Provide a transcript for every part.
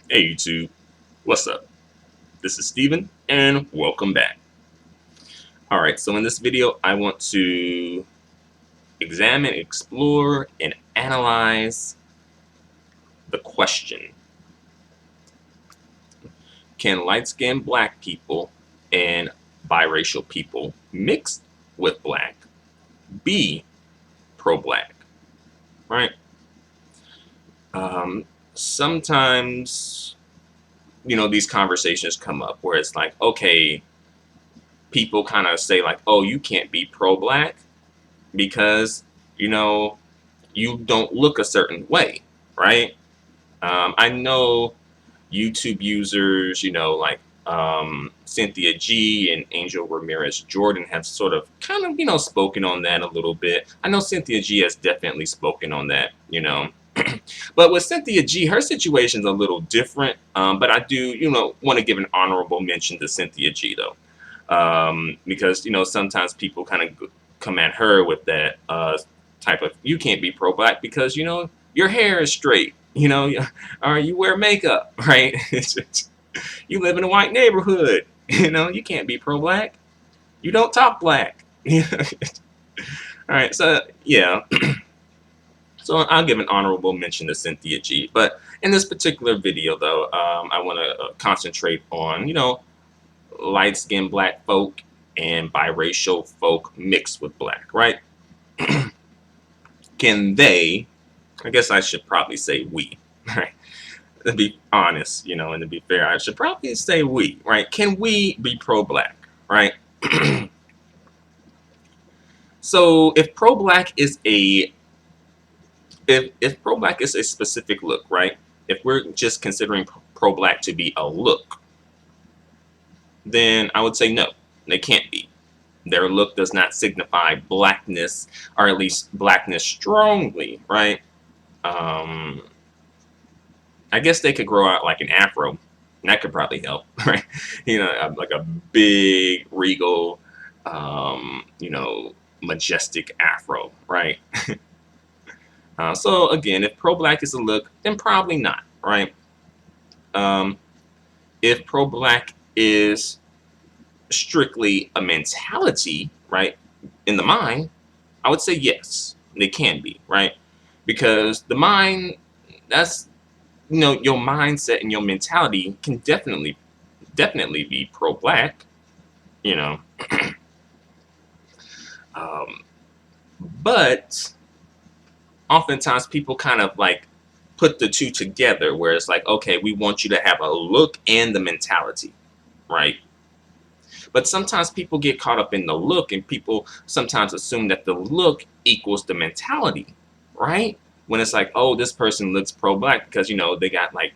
Hey YouTube, what's up? This is Steven and welcome back. Alright, so in this video I want to examine, explore, and analyze the question: can light-skinned black people and biracial people mixed with black be pro-black? Right? Sometimes, these conversations come up where it's like, okay, people kind of say like, oh, you can't be pro-black because you know you don't look a certain way, right? I know YouTube users, like Cynthia G and Angel Ramirez Jordan have sort of kind of spoken on that a little bit. I know Cynthia G has definitely spoken on that. But with Cynthia G, her situation's a little different. But I do, want to give an honorable mention to Cynthia G though, because sometimes people kind of come at her with that type of you can't be pro-black because your hair is straight, or you wear makeup, right? You live in a white neighborhood, you can't be pro-black. You don't talk black. All right, so yeah. So I'll give an honorable mention to Cynthia G. But in this particular video, though, I want to concentrate on, light-skinned black folk and biracial folk mixed with black, right? Can they, I guess I should probably say we, right? To be honest, and to be fair, I should probably say we, right? Can we be pro-black, right? So if pro-black is a if pro-black is a specific look, right? If we're just considering pro-black to be a look, then I would say no, they can't be. Their look does not signify blackness, or at least blackness strongly, right? I guess they could grow out like an afro, and that could probably help, right? Like a big, regal, majestic afro, right? So again, if pro-black is a look, then probably not, right? If pro-black is strictly a mentality, right, in the mind, I would say yes, they can be, right? Because the mind, that's your mindset and your mentality can definitely be pro-black, you know. um, but oftentimes people kind of like put the two together where it's like, okay, we want you to have a look and the mentality, right? But sometimes people get caught up in the look, and people sometimes assume that the look equals the mentality, right? When it's like, oh, this person looks pro-black because they got like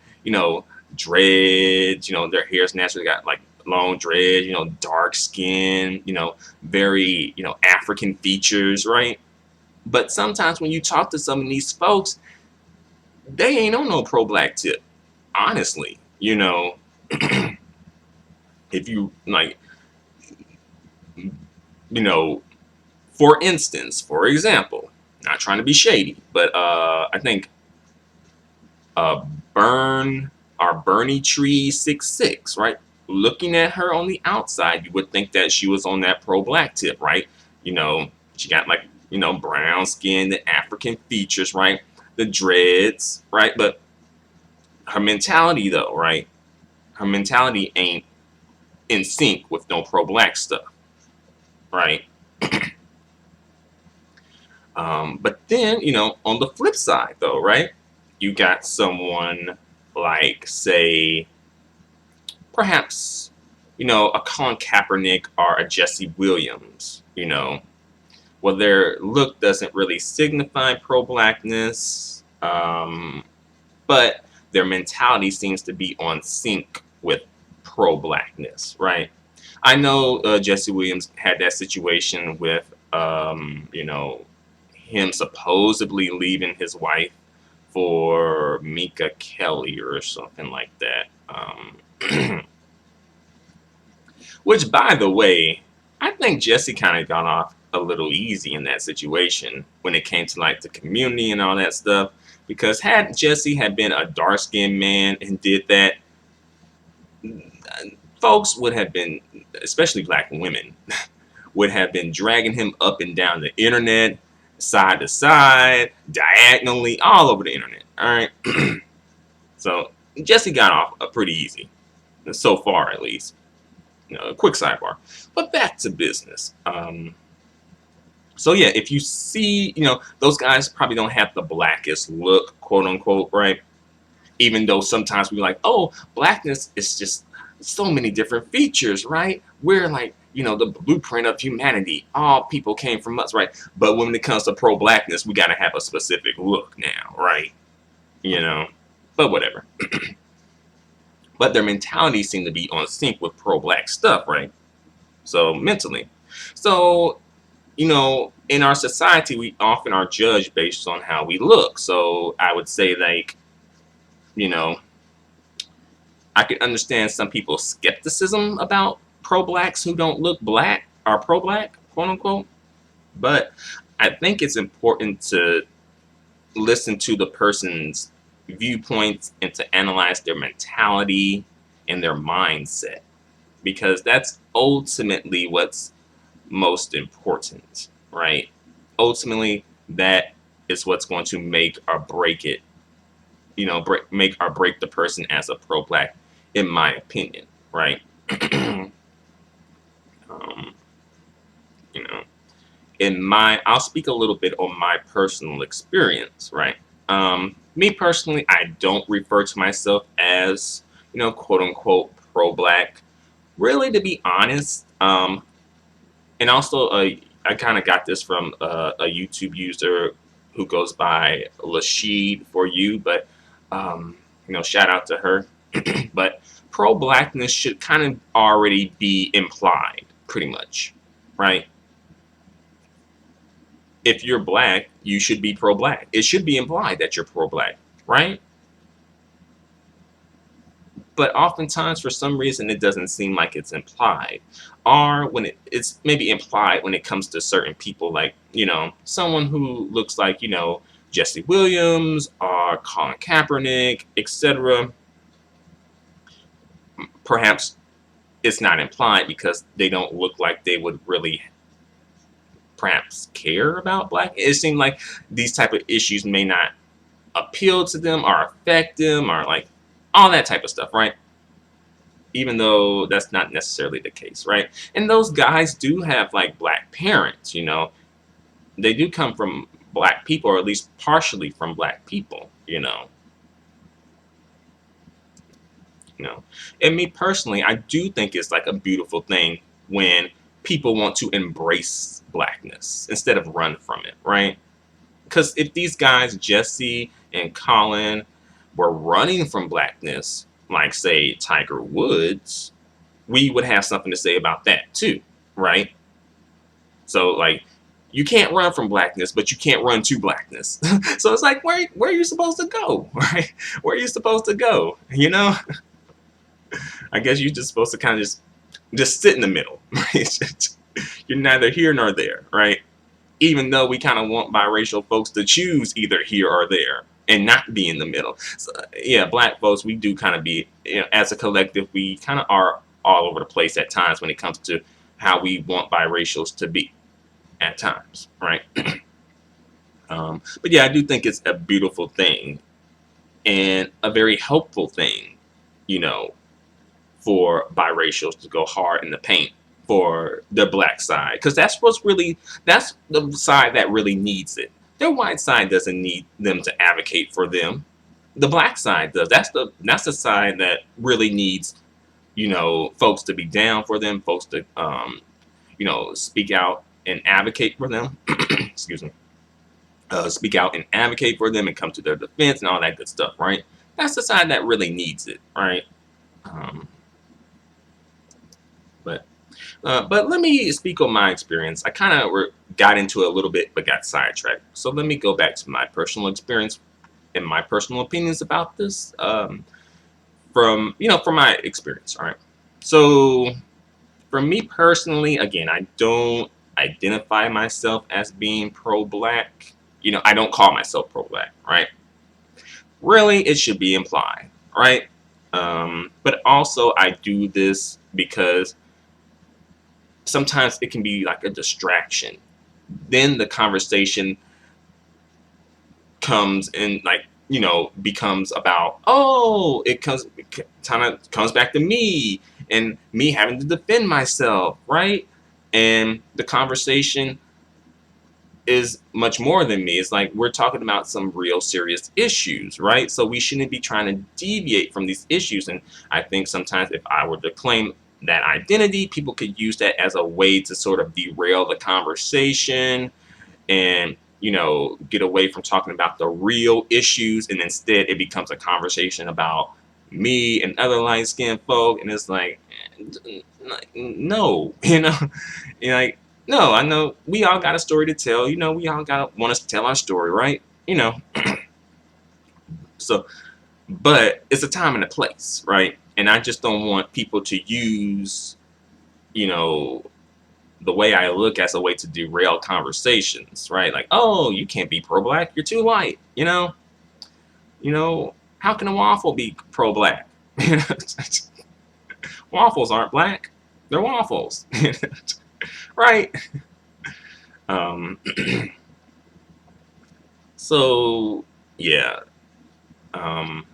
dreads, their hair's naturally got like long dreads, dark skin, very African features, right? But sometimes when you talk to some of these folks, they ain't on no pro-black tip, honestly. If you like, for instance, for example, not trying to be shady, but I think uh, Burn or Bernie Tree 66, right? Looking at her on the outside, you would think that she was on that pro-black tip, right? She got like brown skin, the African features, right? The dreads, right? But her mentality, though, right? Her mentality ain't in sync with no pro-black stuff, right? But then, on the flip side, though, right? You got someone like, say, perhaps, a Colin Kaepernick or a Jesse Williams, well, their look doesn't really signify pro-blackness, but their mentality seems to be on sync with pro-blackness, right? I know Jesse Williams had that situation with, him supposedly leaving his wife for Mika Kelly or something like that. Which, by the way, I think Jesse kind of got off a little easy in that situation when it came to like the community and all that stuff. Because had Jesse had been a dark-skinned man and did that, folks would have been, especially black women, would have been dragging him up and down the internet, side to side, diagonally, all over the internet. All right. So Jesse got off pretty easy, so far at least. A quick sidebar, but back to business. So yeah, if you see, those guys probably don't have the blackest look, quote unquote, right? Even though sometimes we're like, oh, blackness is just so many different features, right? We're like, the blueprint of humanity. All people came from us, right? But when it comes to pro-blackness, we got to have a specific look now, right? But whatever. But their mentality seemed to be on sync with pro-black stuff, right? So mentally. So, in our society, we often are judged based on how we look. So I would say, like, I could understand some people's skepticism about pro-blacks who don't look black or pro-black, quote unquote. But I think it's important to listen to the person's viewpoints and to analyze their mentality and their mindset, because that's ultimately what's most important, right? Ultimately, that is what's going to make or break it, make or break the person as a pro-black, in my opinion, right? um, you know, I'll speak a little bit on my personal experience, right? Me personally, I don't refer to myself as, quote unquote, pro-black. Really, to be honest, and also I kind of got this from a YouTube user who goes by Lashid for you, but shout out to her. But pro-blackness should kind of already be implied, pretty much, right? If you're black, you should be pro-black. It should be implied that you're pro-black, right? But oftentimes, for some reason, it doesn't seem like it's implied. Or when it's maybe implied when it comes to certain people, like, someone who looks like, Jesse Williams or Colin Kaepernick, etc. Perhaps it's not implied because they don't look like they would really perhaps care about black. It seemed like these type of issues may not appeal to them or affect them or like all that type of stuff, right? Even though that's not necessarily the case, right? And those guys do have like black parents, they do come from black people, or at least partially from black people, And me personally, I do think it's like a beautiful thing when people want to embrace blackness instead of run from it, right? Because if these guys, Jesse and Colin, were running from blackness, like say Tiger Woods, we would have something to say about that too, right? So like, you can't run from blackness, but you can't run to blackness. So it's like, where are you supposed to go, right? Where are you supposed to go? I guess you're just supposed to kind of just sit in the middle, right? You're neither here nor there, right? Even though we kind of want biracial folks to choose either here or there and not be in the middle. So, yeah, black folks, we do kind of be, as a collective, we kind of are all over the place at times when it comes to how we want biracials to be at times, right? But yeah, I do think it's a beautiful thing and a very helpful thing, for biracials to go hard in the paint for the black side, because that's the side that really needs it. Their white side doesn't need them to advocate for them. The black side does. That's the side that really needs, folks to be down for them, folks to speak out and advocate for them. Excuse me. Speak out and advocate for them and come to their defense and all that good stuff, right? That's the side that really needs it, right? But let me speak on my experience. I kind of got into it a little bit, but got sidetracked. So let me go back to my personal experience and my personal opinions about this. From my experience. All right. So for me personally, again, I don't identify myself as being pro-black. I don't call myself pro-black, right? really it should be implied, right? But also I do this because sometimes it can be like a distraction. Then the conversation comes in, like, becomes about, oh, it kind of comes back to me and me having to defend myself, right? And the conversation is much more than me. It's like we're talking about some real serious issues, right? So we shouldn't be trying to deviate from these issues. And I think sometimes if I were to claim that identity, people could use that as a way to sort of derail the conversation and get away from talking about the real issues, and instead it becomes a conversation about me and other light-skinned folk, and it's like, no, like, no, I know we all got a story to tell, we all want us to tell our story, right? So, but it's a time and a place, right? And I just don't want people to use you know the way I look as a way to derail conversations, right? Like, oh, you can't be pro-black, you're too light, how can a waffle be pro-black? Waffles aren't black, they're waffles. Right? um so yeah. um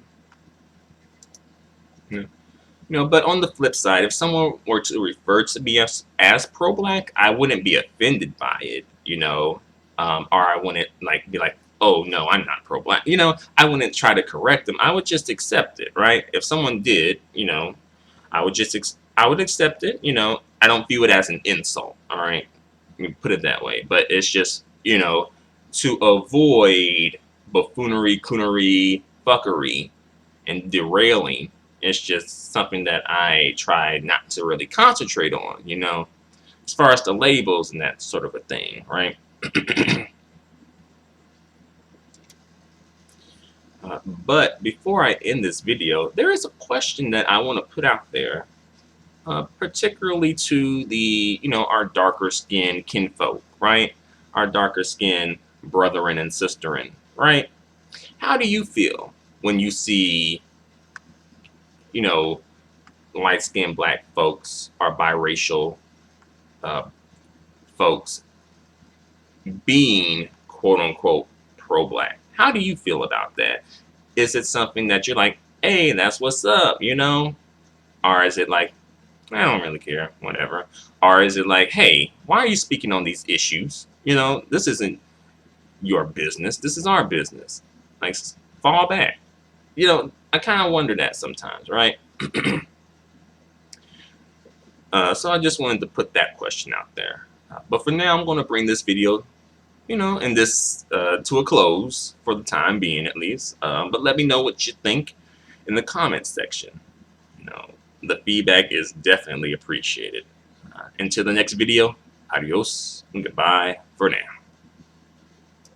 but on the flip side, if someone were to refer to me as pro-black, I wouldn't be offended by it, or I wouldn't like be like, oh no, I'm not pro-black. I wouldn't try to correct them. I would just accept it, right? If someone did, I would I would accept it. I don't view it as an insult. All right, let me put it that way. But it's just to avoid buffoonery, coonery, fuckery, and derailing. It's just something that I try not to really concentrate on, as far as the labels and that sort of a thing, right? But before I end this video, there is a question that I want to put out there, particularly to the, our darker skinned kinfolk, right? Our darker skinned brethren and sisterin, right? How do you feel when you see, you know, light-skinned black folks or biracial uh, folks being quote-unquote pro-black? How do you feel about that? Is it something that you're like, hey, that's what's up, Or is it like, I don't really care, whatever? Or is it like, hey, why are you speaking on these issues? This isn't your business. This is our business. Like, fall back. I kind of wonder that sometimes, right? So I just wanted to put that question out there. But for now, I'm going to bring this video, and this to a close for the time being, at least. But let me know what you think in the comments section. The feedback is definitely appreciated. Until the next video, adios and goodbye for now.